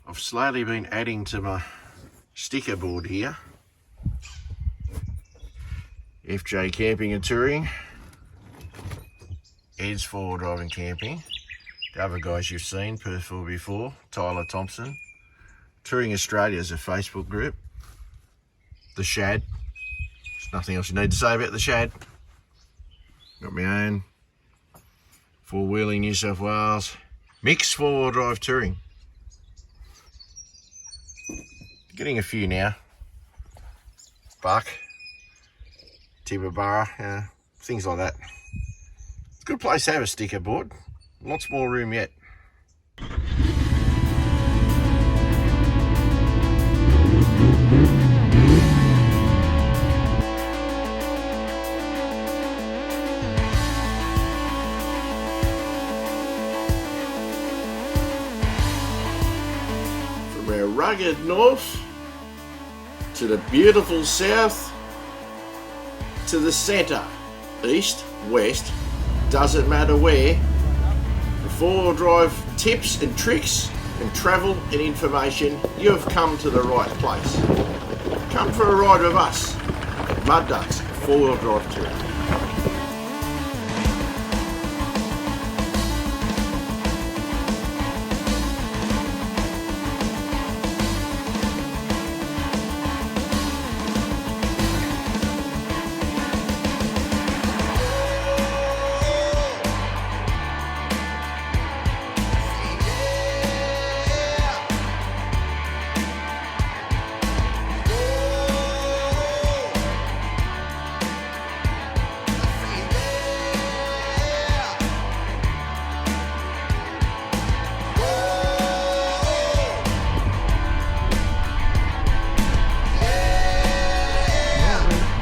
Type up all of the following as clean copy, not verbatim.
I've slowly been adding to my sticker board here. FJ Camping and Touring, Ed's Four-Wheel Driving Camping, the other guys you've seen, Perthville before, Tyler Thompson, Touring Australia is a Facebook group, the Shad, there's nothing else you need to say about the Shad. Got my own, Four Wheeling New South Wales, mixed four-wheel drive touring. Getting a few now. Buck, Tibooburra, things like that. It's a good place to have a sticker board. Lots more room yet. From our rugged north to the beautiful south to the centre, east, west, doesn't matter where, for four-wheel drive tips and tricks and travel and information, you've come to the right place. Come for a ride with us, Mud Ducks, four-wheel drive touring.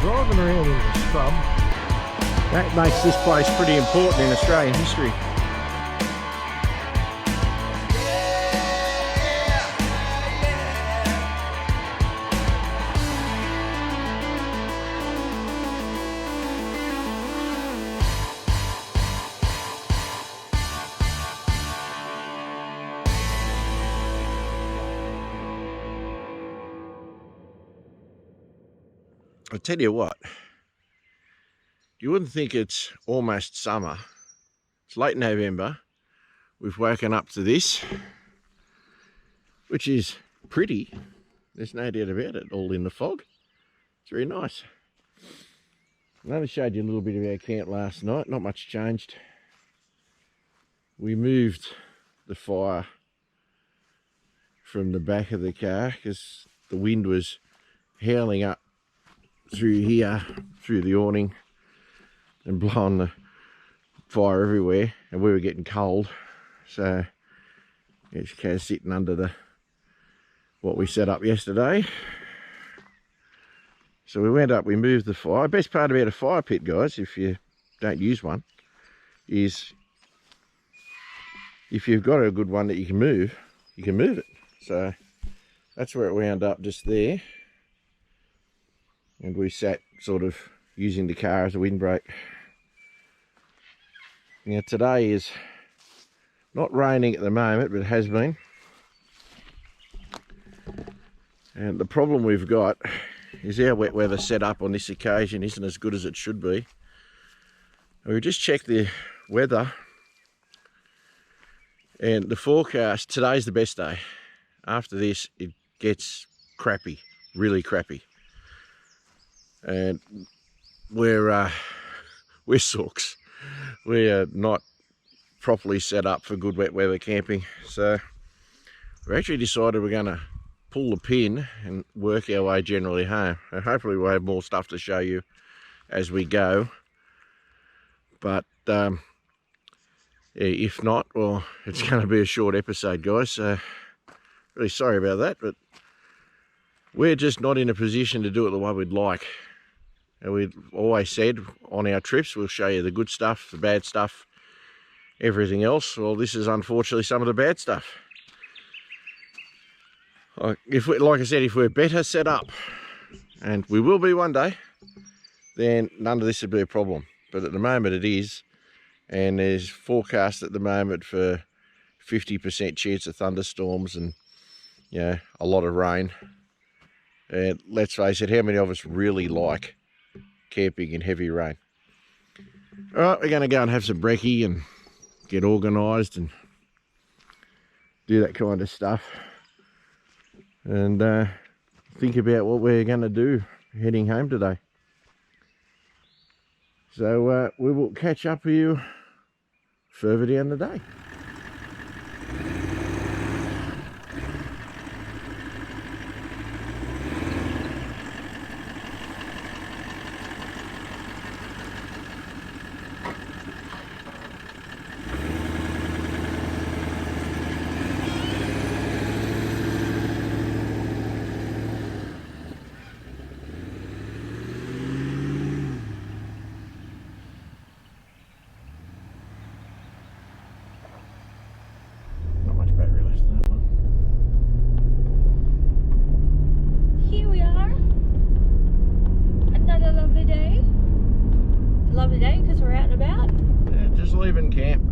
Driving around in the scrub, that makes this place pretty important in Australian history. I tell you what, you wouldn't think it's almost summer. It's late November. We've woken up to this, which is pretty. There's no doubt about it, all in the fog. It's very nice. I only showed you a little bit of our camp last night, not much changed. We moved the fire from the back of the car because the wind was howling up through here, through the awning, and blowing the fire everywhere, and we were getting cold, so it's kind of sitting under the what we set up yesterday. So we went up, we moved the fire. Best part about a fire pit, guys, if you don't use one, is if you've got a good one that you can move it. So that's where it wound up, just there. And we sat sort of using the car as a windbreak. Now today is not raining at the moment, but it has been. And the problem we've got is our wet weather set up on this occasion isn't as good as it should be. And we just checked the weather, and the forecast, today's the best day. After this, it gets crappy, really crappy. And we're sooks. We are not properly set up for good wet weather camping. So we actually decided we're going to pull the pin and work our way generally home. And hopefully we'll have more stuff to show you as we go. But if not, well, it's going to be a short episode, guys. So really sorry about that, but we're just not in a position to do it the way we'd like. And we've always said on our trips, we'll show you the good stuff, the bad stuff, everything else. Well, this is unfortunately some of the bad stuff. Like I said, if we're better set up, and we will be one day, then none of this would be a problem. But at the moment it is, and there's forecast at the moment for 50% chance of thunderstorms and you know, a lot of rain. And let's face it, how many of us really like camping in heavy rain? All right, we're going to go and have some brekkie and get organised and do that kind of stuff. And think about what we're going to do heading home today. So we will catch up with you further down the day. Here we are. Another lovely day. It's a lovely day because we're out and about. Yeah, just leaving camp.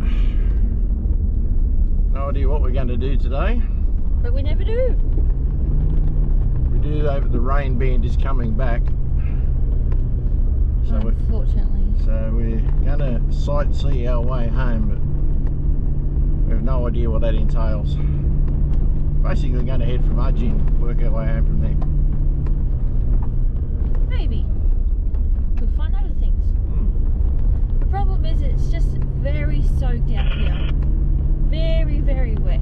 No idea what we're going to do today. But we never do. We do over the rain band is coming back. So Unfortunately. we're going to sightsee our way home, but we have no idea what that entails. Basically going to head from Mudgee and work our way home from there. Maybe. We'll find other things. The problem is it's just very soaked out here. Very, very wet.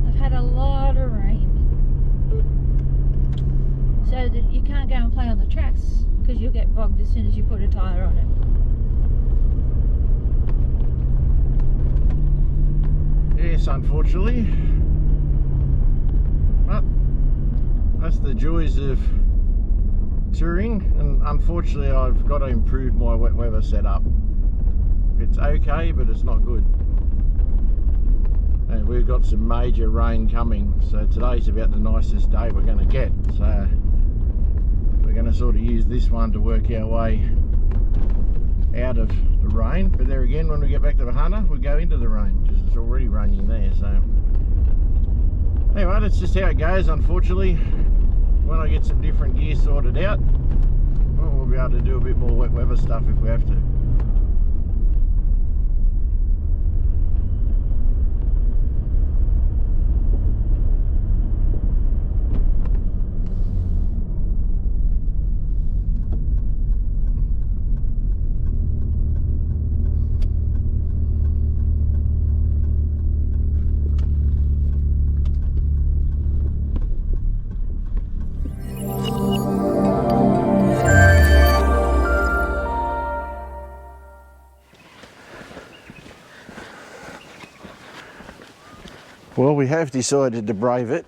I've had a lot of rain. So that you can't go and play on the tracks because you'll get bogged as soon as you put a tyre on it. Yes, unfortunately. But that's the joys of touring, and unfortunately I've got to improve my wet weather setup. It's okay, but it's not good. And we've got some major rain coming, so today's about the nicest day we're going to get. So we're going to sort of use this one to work our way out of the rain. But there again, when we get back to the Hunter, we go into the rain because it's already raining there. So anyway, that's just how it goes. Unfortunately, when I get some different gear sorted out, well, we'll be able to do a bit more wet weather stuff if we have to. Well, we have decided to brave it.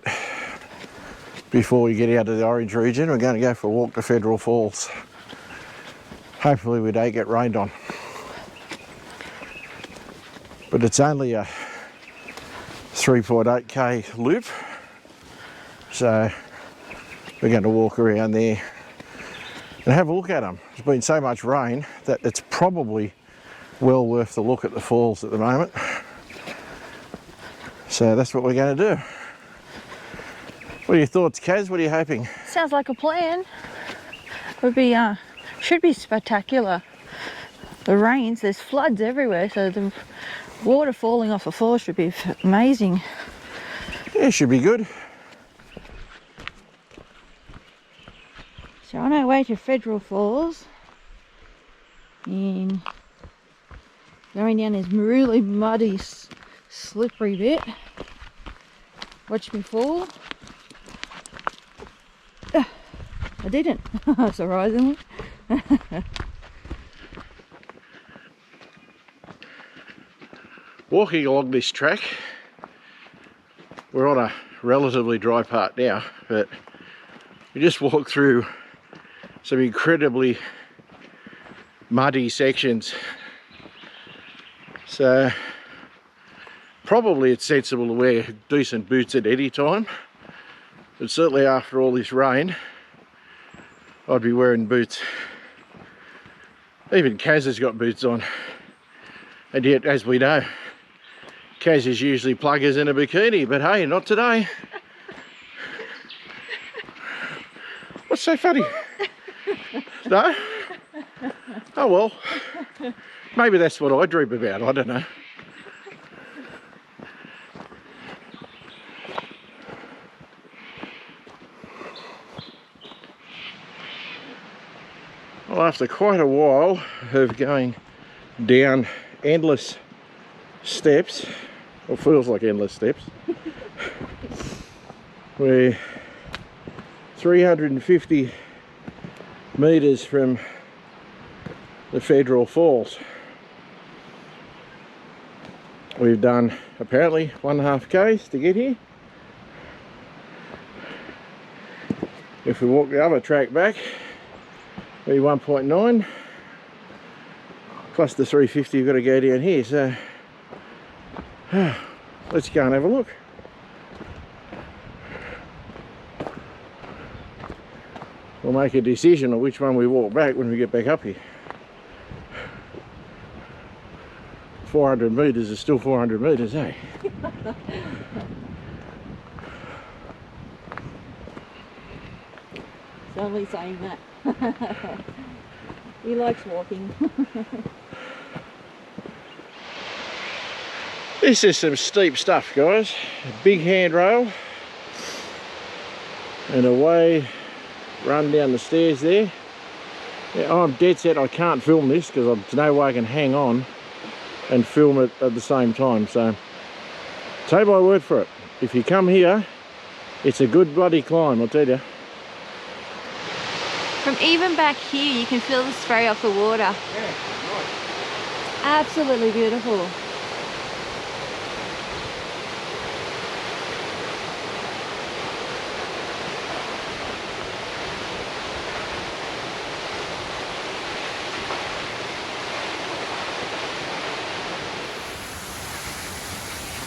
Before we get out of the Orange region, we're going to go for a walk to Federal Falls. Hopefully we don't get rained on. But it's only a 3.8k loop, so we're going to walk around there and have a look at them. There's been so much rain that it's probably well worth the look at the falls at the moment. So that's what we're going to do. What are your thoughts, Kaz? What are you hoping? Sounds like a plan. Would be should be spectacular. The rains, there's floods everywhere, so the water falling off the floor should be amazing. Yeah, should be good. So on our way to Federal Falls, and going down this really muddy, slippery bit. Watch me fall. I didn't, surprisingly. Walking along this track, we're on a relatively dry part now, but we just walked through some incredibly muddy sections. So probably it's sensible to wear decent boots at any time, but certainly after all this rain I'd be wearing boots. Even Kaz has got boots on, and yet, as we know, Kaz is usually pluggers in a bikini, but hey, not today. What's so funny? No? Oh well. Maybe that's what I dream about, I don't know. Well, after quite a while of going down endless steps, or feels like endless steps, we're 350 metres from the Federal Falls. We've done apparently 1.5 k's to get here. If we walk the other track back, be 1.9 plus the 350 we've got to go down here, so let's go and have a look. We'll make a decision on which one we walk back when we get back up here. 400 metres is still 400 metres, eh? It's only saying that. He likes walking. This is some steep stuff, guys. A big handrail and away run down the stairs there. Yeah, I'm dead set I can't film this because there's no way I can hang on and film it at the same time, so take my word for it. If you come here, it's a good bloody climb, I'll tell you. From even back here, you can feel the spray off the water. Yeah, nice. Absolutely beautiful.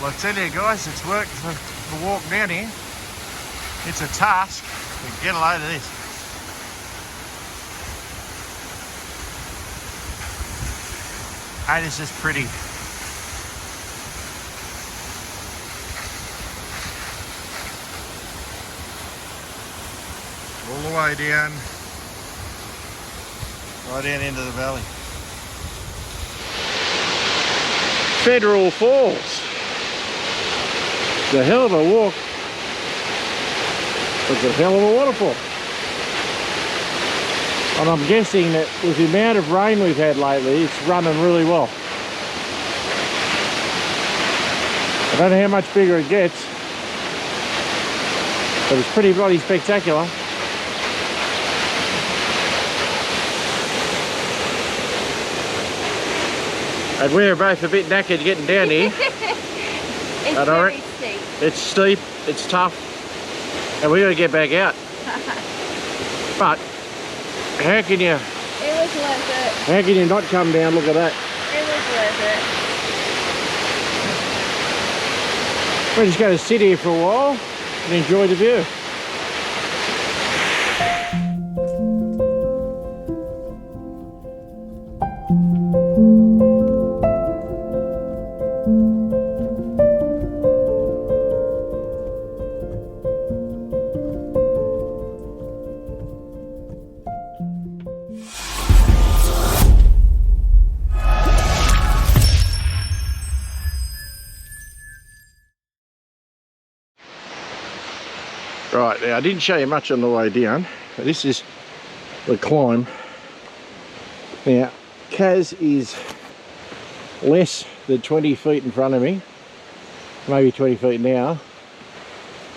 Well, I tell you guys, it's worked to walk down here. It's a task, but get a load of this. Hey, this is pretty. All the way down, right down into the valley. Federal Falls. It's a hell of a walk. It's a hell of a waterfall. And I'm guessing that with the amount of rain we've had lately, it's running really well. I don't know how much bigger it gets, but it's pretty bloody spectacular. And we're both a bit knackered getting down here. It's very steep. It's steep, it's tough, and we got to get back out. But how can you? It was worth it. How can you not come down? Look at that. It was worth it. We're just going to sit here for a while and enjoy the view. Right, now I didn't show you much on the way down, but this is the climb. Now, Kaz is less than 20 feet in front of me, maybe 20 feet now,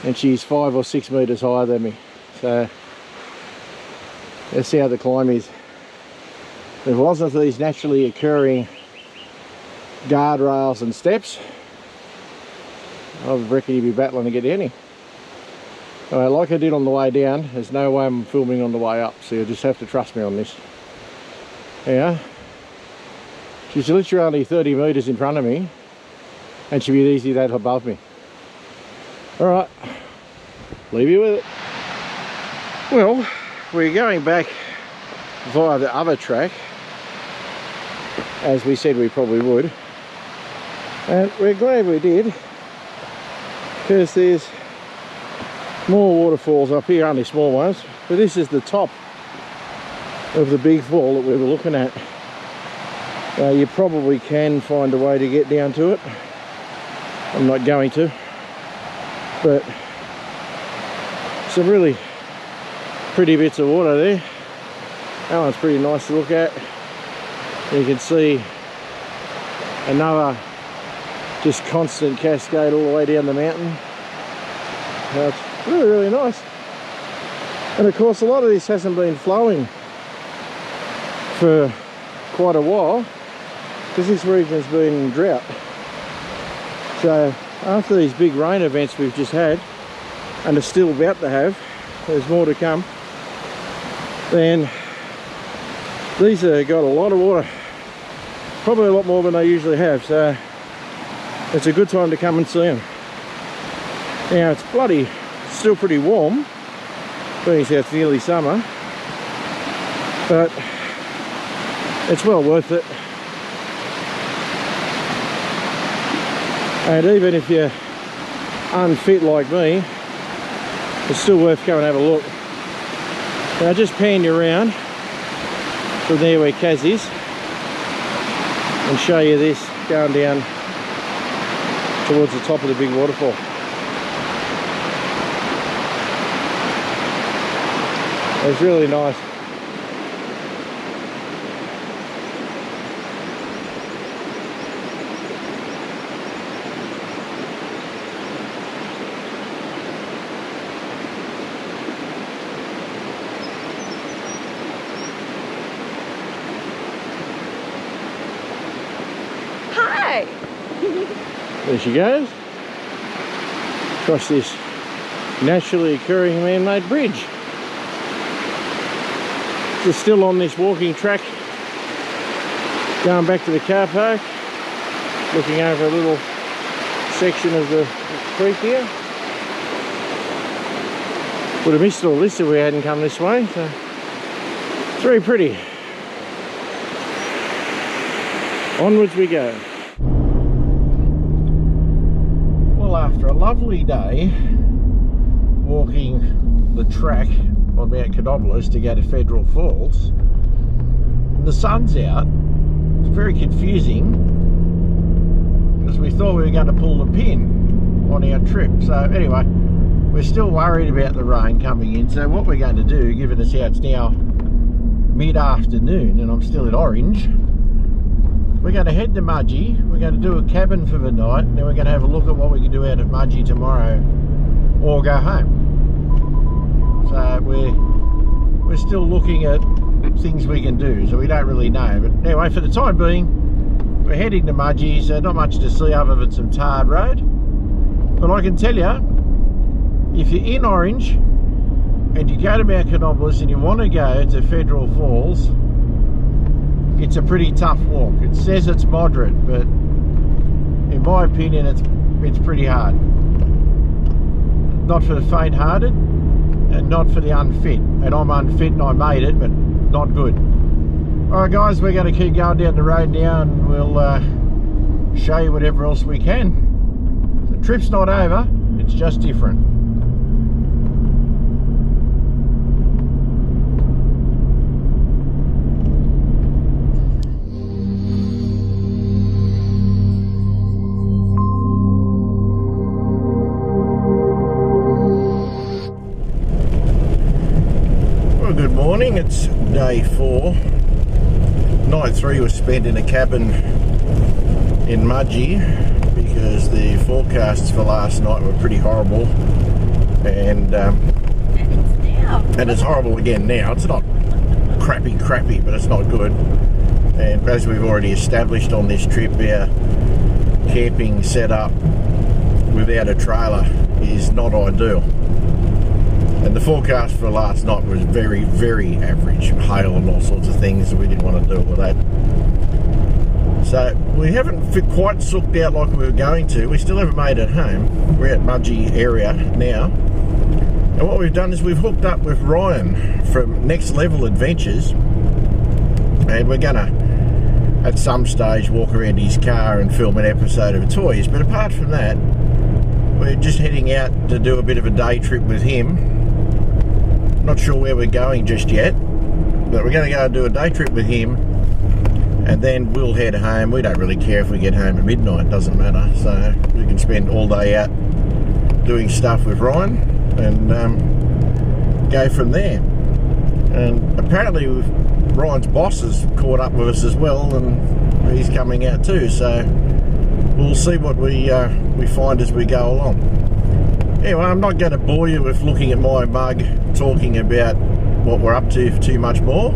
and she's 5 or 6 metres higher than me. So, let's see how the climb is. If it wasn't for these naturally occurring guardrails and steps, I reckon you'd be battling to get down here. Like I did on the way down, there's no way I'm filming on the way up, so you'll just have to trust me on this. Yeah, she's literally only 30 metres in front of me, and she'll be easy that above me. Alright, leave you with it. Well, we're going back via the other track, as we said we probably would, and we're glad we did, because there's More waterfalls up here, only small ones, but this is the top of the big fall that we were looking at. You probably can find a way to get down to it. I'm not going to, but some really pretty bits of water there. That one's pretty nice to look at. You can see another just constant cascade all the way down the mountain. It's really, really nice. And of course, a lot of this hasn't been flowing for quite a while because this region's been in drought. So after these big rain events we've just had, and are still about to have, there's more to come, then these have got a lot of water, probably a lot more than they usually have, so it's a good time to come and see them. Now it's still pretty warm, being as it's nearly summer, but it's well worth it. And even if you're unfit like me, it's still worth going and have a look. Now just pan you around from there where Kaz is and show you this going down towards the top of the big waterfall. It's really nice. Hi! There she goes. Across this naturally occurring man-made bridge. We're still on this walking track, going back to the car park, looking over a little section of the creek here. Would have missed all this if we hadn't come this way, so it's very pretty. Onwards we go. Well, after a lovely day walking the track on Mount Canobolas to go to Federal Falls, the sun's out. It's very confusing because we thought we were going to pull the pin on our trip. So anyway, we're still worried about the rain coming in, so what we're going to do, given us how it's now mid-afternoon and I'm still at Orange, we're going to head to Mudgee. We're going to do a cabin for the night, and then we're going to have a look at what we can do out of Mudgee tomorrow or go home. So we're still looking at things we can do, so we don't really know. But anyway, for the time being, we're heading to Mudgee, so not much to see other than some tarred road. But I can tell you, if you're in Orange and you go to Mount Canobolas and you want to go to Federal Falls, it's a pretty tough walk. It says it's moderate, but in my opinion, it's pretty hard. Not for the faint-hearted, and not for the unfit. And I'm unfit and I made it, but not good. Alright guys, we're going to keep going down the road now and we'll show you whatever else we can. The trip's not over, it's just different. Good morning, it's day 4. Night 3 was spent in a cabin in Mudgee because the forecasts for last night were pretty horrible, and it's horrible again now. It's not crappy, but it's not good. And as we've already established on this trip, our camping setup without a trailer is not ideal. And the forecast for last night was very, very average. Hail and all sorts of things, and we didn't want to deal with that. So we haven't quite sooked out like we were going to. We still haven't made it home. We're at Mudgee area now. And what we've done is we've hooked up with Ryan from Next Level Adventures. And we're going to, at some stage, walk around his car and film an episode of Toys. But apart from that, we're just heading out to do a bit of a day trip with him. Not sure where we're going just yet, but we're going to go and do a day trip with him, and then we'll head home. We don't really care if we get home at midnight, doesn't matter. So we can spend all day out doing stuff with Ryan and go from there. And apparently Ryan's boss has caught up with us as well, and he's coming out too, so we'll see what we find as we go along. Anyway, I'm not going to bore you with looking at my mug talking about what we're up to too much more,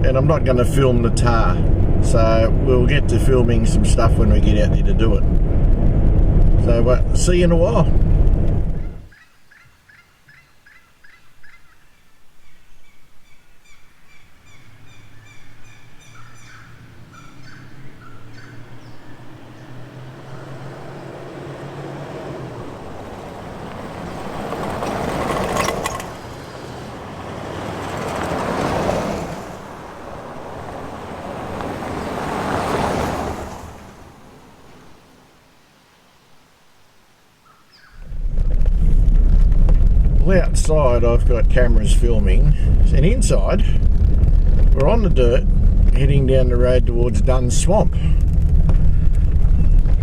and I'm not going to film the tar, so we'll get to filming some stuff when we get out there to do it. So see you in a while. Outside I've got cameras filming, and inside we're on the dirt heading down the road towards Dunn's Swamp.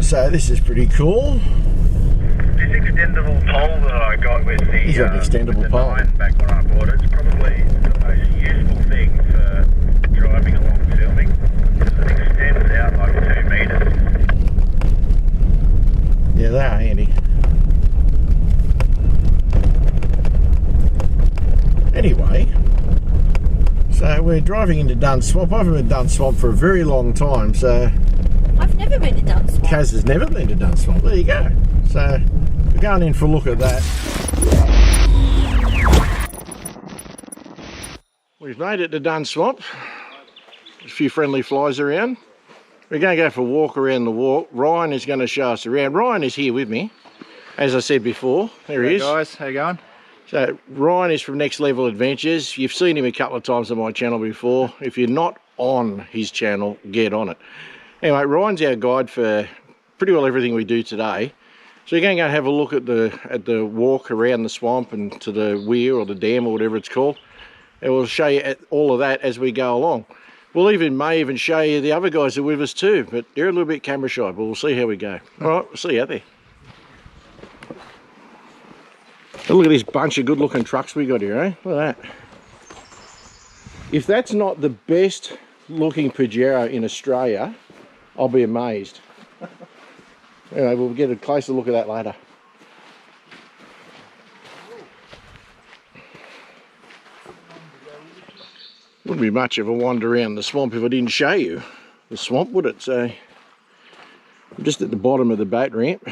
So this is pretty cool. This extendable pole that I got with the, He's got an extendable pole back when I bought it, it's probably the most useful thing for driving along and filming, because it extends out like 2 metres. Yeah, they are handy. Anyway, so we're driving into Dunn's Swamp. I haven't been to Dunn's Swamp for a very long time, so I've never been to Dunn's Swamp. Kaz has never been to Dunn's Swamp. There you go. So we're going in for a look at that. We've made it to Dunn's Swamp. There's a few friendly flies around. We're going to go for a walk around the walk. Ryan is going to show us around. Ryan is here with me, as I said before. There he is. Hey guys, how you going? So Ryan is from Next Level Adventures. You've seen him a couple of times on my channel before. If you're not on his channel, get on it. Anyway, Ryan's our guide for pretty well everything we do today. So you're going to go and have a look at the walk around the swamp and to the weir or the dam or whatever it's called. And we'll show you all of that as we go along. We'll may even show you the other guys that are with us too, but they're a little bit camera shy, but we'll see how we go. All right, we'll see you out there. And look at this bunch of good looking trucks we got here, eh? Look at that. If that's not the best looking Pajero in Australia, I'll be amazed. Anyway, we'll get a closer look at that later. Wouldn't be much of a wander around the swamp if I didn't show you the swamp, would it? So I'm just at the bottom of the boat ramp.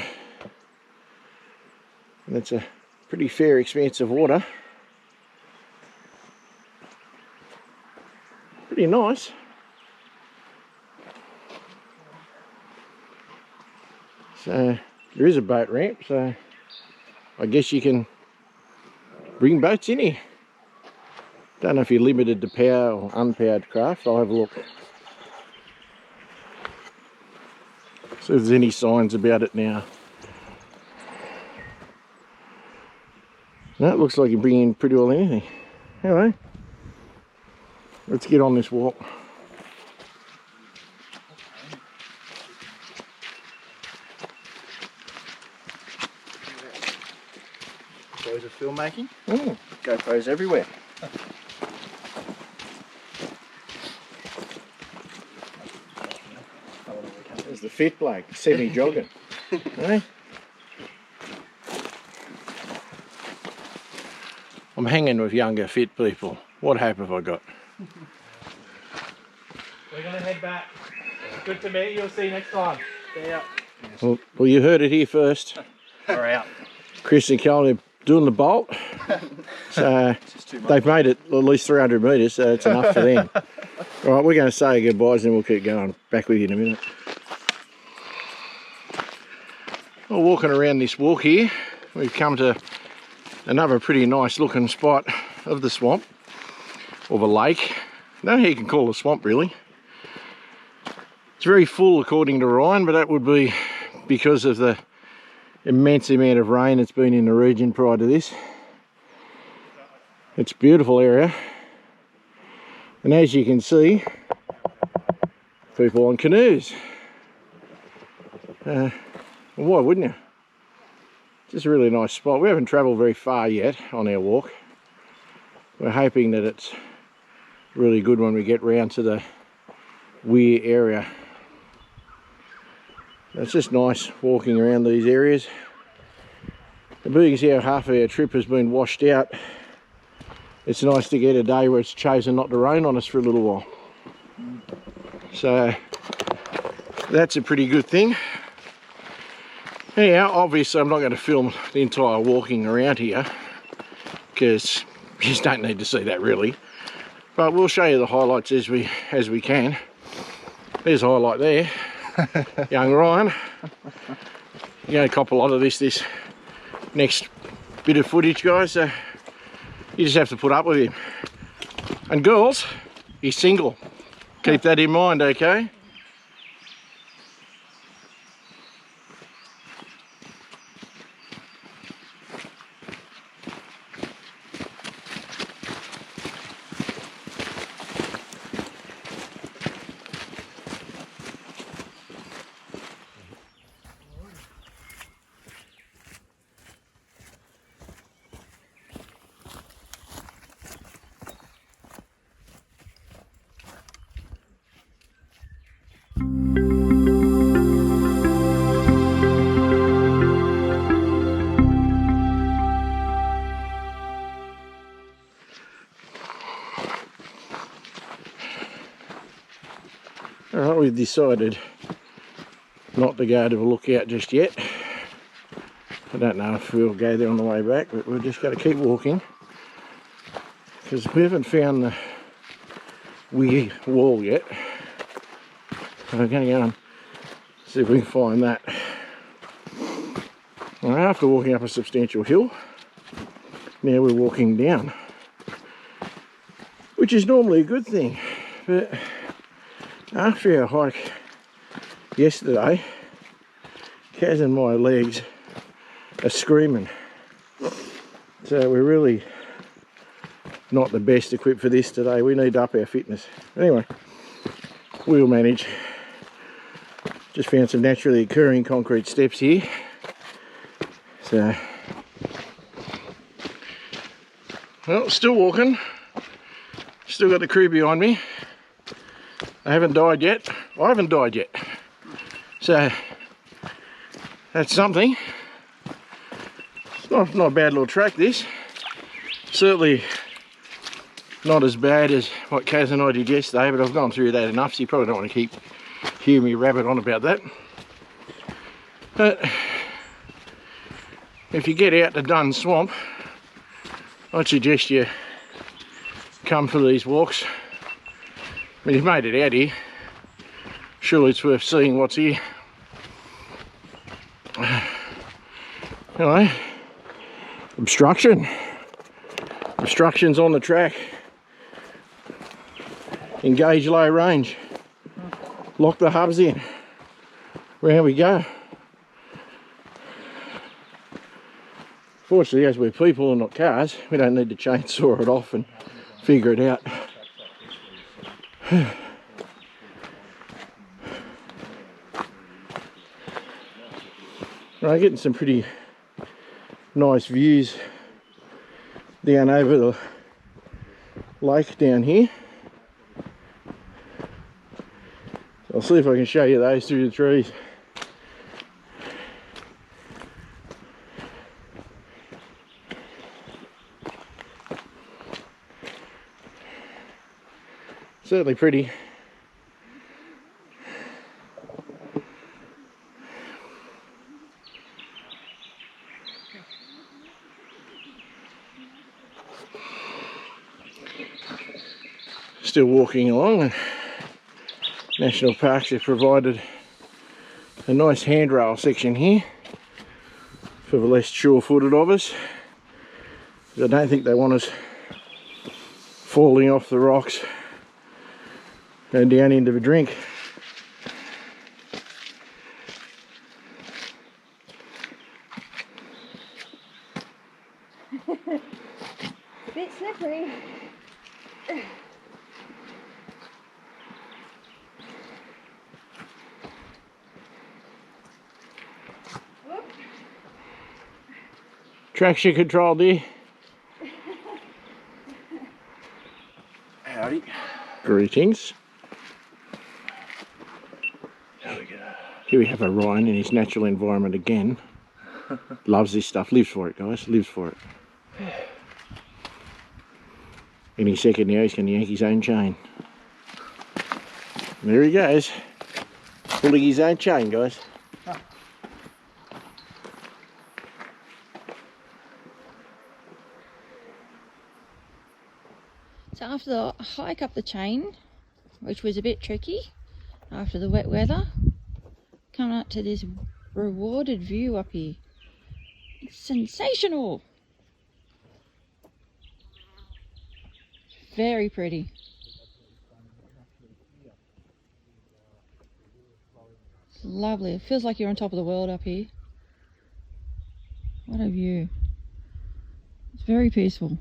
And that's a pretty fair expanse of water. Pretty nice. So there is a boat ramp, so I guess you can bring boats in here. Don't know if you're limited to power or unpowered craft. I'll have a look. See if there's any signs about it now. No, it looks like you bring in pretty well anything. Anyway, let's get on this walk. Those are filmmaking. GoPros everywhere. There's the fit bloke, semi-jogging. Right? I'm hanging with younger fit people. What hope have I got? We're going to head back. Good to meet you. We'll see you next time. See ya. Well, you heard it here first. We're out. Chris and Callum are doing the bolt. So they've made it at least 300 metres, so it's enough for them. All right, we're going to say goodbyes and we'll keep going. Back with you in a minute. Well, walking around this walk here, we've come to another pretty nice looking spot of the swamp, or the lake. I don't know how you can call it a swamp really. It's very full according to Ryan, but that would be because of the immense amount of rain that's been in the region prior to this. It's a beautiful area, and as you can see, people on canoes. Well, why wouldn't you? Just a really nice spot. We haven't travelled very far yet on our walk. We're hoping that it's really good when we get round to the Weir area. It's just nice walking around these areas. The being as how half of our trip has been washed out, it's nice to get a day where it's chosen not to rain on us for a little while. So that's a pretty good thing. Anyhow, obviously I'm not going to film the entire walking around here because you just don't need to see that really. But we'll show you the highlights as we can. There's a highlight there. Young Ryan. You're going to cop a lot of this next bit of footage, guys. So you just have to put up with him. And girls, he's single. Keep that in mind, okay? Alright, we've decided not to go to a lookout just yet. I don't know if we'll go there on the way back, but we're just going to keep walking because we haven't found the Weir wall yet. So we're going to go and see if we can find that. Well, after walking up a substantial hill, now we're walking down, which is normally a good thing, but after our hike yesterday, Kaz and my legs are screaming. So we're really not the best equipped for this today. We need to up our fitness. Anyway, we'll manage. Just found some naturally occurring concrete steps here. So, well, still walking. Still got the crew behind me. I haven't died yet. I haven't died yet. So that's something. It's not a bad little track, this. Certainly not as bad as what Kaz and I did yesterday, but I've gone through that enough, so you probably don't want to keep hearing me rabbit on about that. But if you get out to Dunn Swamp, I'd suggest you come for these walks. I mean, you've made it out here. Surely it's worth seeing what's here. Anyway, obstruction's on the track. Engage low range. Lock the hubs in. Round we go. Fortunately, as we're people and not cars, we don't need to chainsaw it off and figure it out. Right, getting some pretty nice views down over the lake down here. So I'll see if I can show you those through the trees. Certainly pretty. Still walking along, and National Parks have provided a nice handrail section here for the less sure-footed of us. I don't think they want us falling off the rocks and down into the drink. a bit slippery. Traction control there. Howdy. Greetings. There we go. Here we have Orion in his natural environment again. Loves this stuff, lives for it, guys, lives for it. Any second now he's going to yank his own chain. There he goes, pulling his own chain, guys. So after the hike up the chain, which was a bit tricky after the wet weather, coming up to this rewarded view up here. It's sensational. Very pretty. It's lovely. It feels like you're on top of the world up here. What a view. It's very peaceful.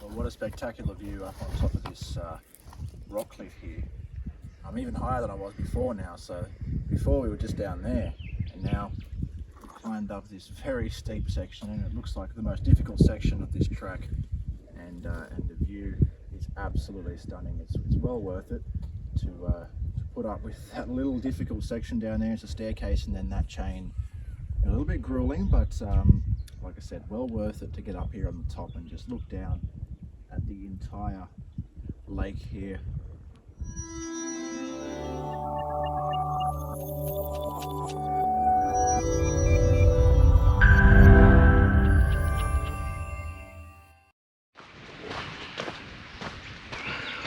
Well, what a spectacular view up on top of this rock cliff here. I'm even higher than I was before now, so before we were just down there, and now we've climbed up this very steep section, and it looks like the most difficult section of this track, and the view is absolutely stunning. It's well worth it to put up with that little difficult section down there. It's a staircase and then that chain. A little bit grueling, but like I said, well worth it to get up here on the top and just look down at the entire lake here.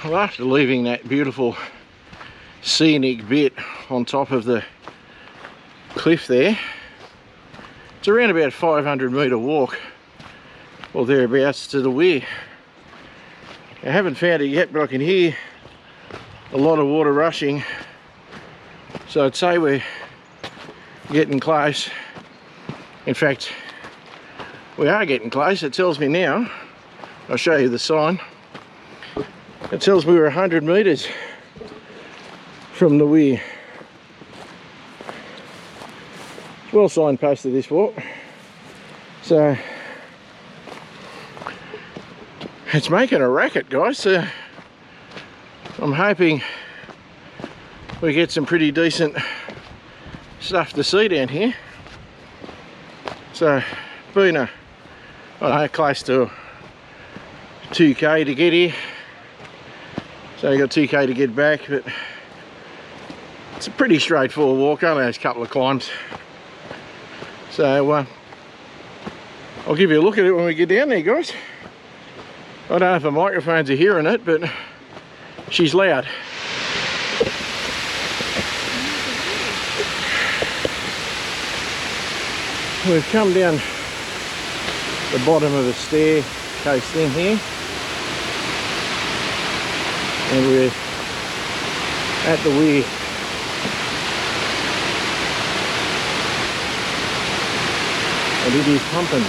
Well, after leaving that beautiful scenic bit on top of the cliff there, it's around about a 500 metre walk or thereabouts to the weir. I haven't found it yet, but I can hear a lot of water rushing, so I'd say we're getting close. In fact, we are getting close. It tells me now, I'll show you the sign. It tells me we're 100 metres from the weir. It's well signposted, this walk, so it's making a racket, guys. So I'm hoping we get some pretty decent stuff to see down here. So been I don't know, close to 2k to get here, so we got 2k to get back, but it's a pretty straightforward walk, only has a couple of climbs. So I'll give you a look at it when we get down there, guys. I don't know if the microphones are hearing it, but she's loud. We've come down the bottom of the staircase thing here, and we're at the weir. And it is pumping.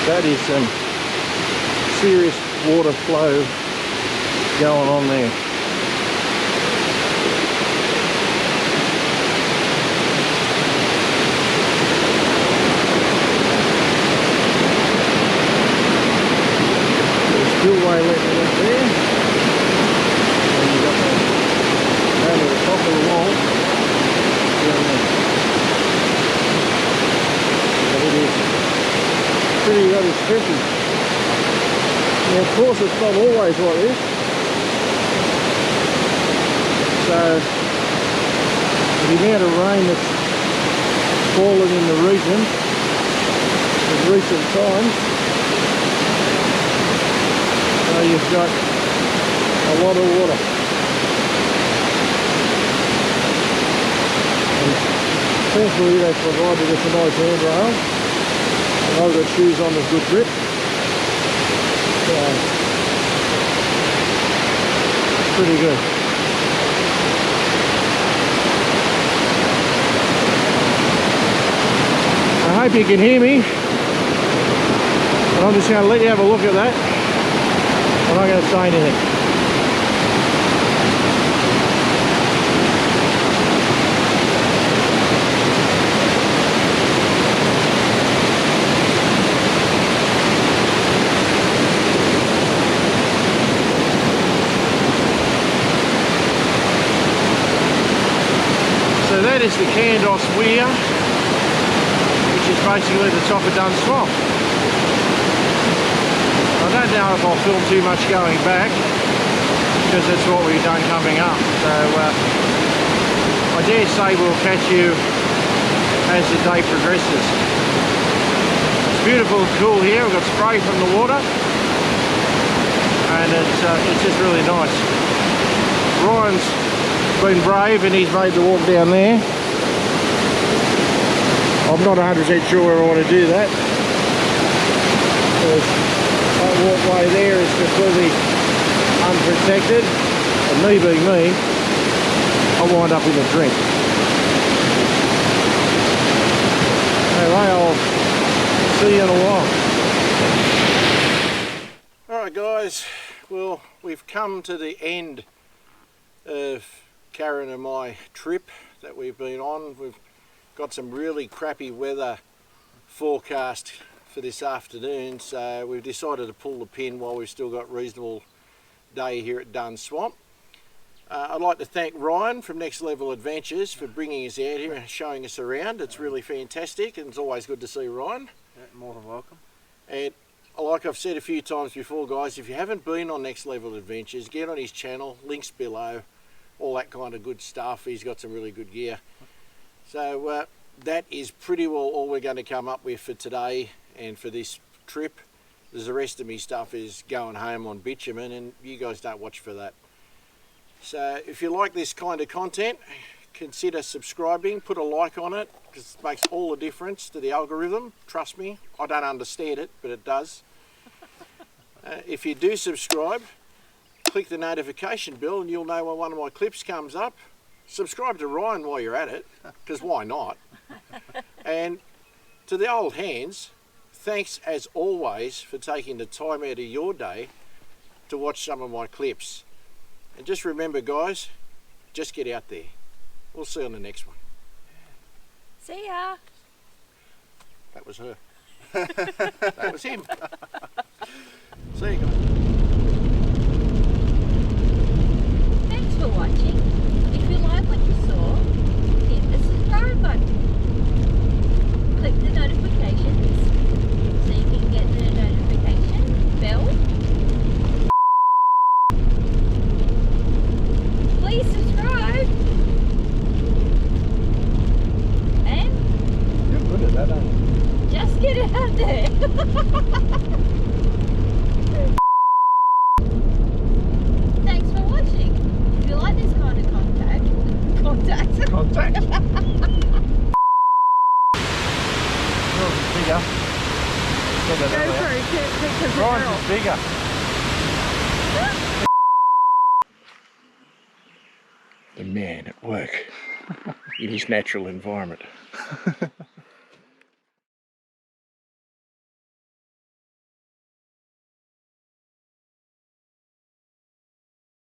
That is some serious water flow going on there. Spillway letting it up there, and you've got that over the top of the wall down there. But it is pretty bloody stretchy. Now, of course, it's not always like this, so the amount of rain that's fallen in the region in recent times, you've got a lot of water. And thankfully they've provided us a nice handrail I've got shoes on with good grip. So, it's pretty good. I hope you can hear me. And I'm just going to let you have a look at that. I'm not going to say anything. So that is the Candos Weir, which is basically the top of Dunn Swamp. I don't know if I'll film too much going back, because that's what we've done coming up. So I dare say we'll catch you as the day progresses. It's beautiful and cool here. We've got spray from the water, and it's just really nice. Ryan's been brave and he's made the walk down there. I'm not 100% sure where I want to do that. That walkway there is completely unprotected, and me being me, I'll wind up in a drink. Anyway, I'll see you in a while. Alright guys, well, we've come to the end of Karen and my trip that we've been on. We've got some really crappy weather forecast for this afternoon, so we've decided to pull the pin while we've still got reasonable day here at Dunn Swamp. I'd like to thank Ryan from Next Level Adventures for bringing us out here and showing us around. It's really fantastic, and it's always good to see Ryan. Yeah, more than welcome. And like I've said a few times before guys, if you haven't been on Next Level Adventures, get on his channel, links below, all that kind of good stuff. He's got some really good gear. So that is pretty well all we're going to come up with for today and for this trip. The rest of me stuff is going home on bitumen, and you guys don't watch for that. So if you like this kind of content, consider subscribing, put a like on it, because it makes all the difference to the algorithm. Trust me, I don't understand it, but it does. If you do subscribe, click the notification bell and you'll know when one of my clips comes up. Subscribe to Ryan while you're at it, because why not? And to the old hands, thanks as always for taking the time out of your day to watch some of my clips. And just remember guys, just get out there. We'll see you on the next one. See ya. That was her. That was him. See you guys. Thanks for watching. If you like what you saw, hit the subscribe button. Click the notifications so you can get the notification bell. Please subscribe. And You're good at that, aren't you? just get it out there. Thanks for watching. If you like this kind of contact. Contact. Yours is bigger. Go for it, because Ryan's is bigger. The man at work in his natural environment.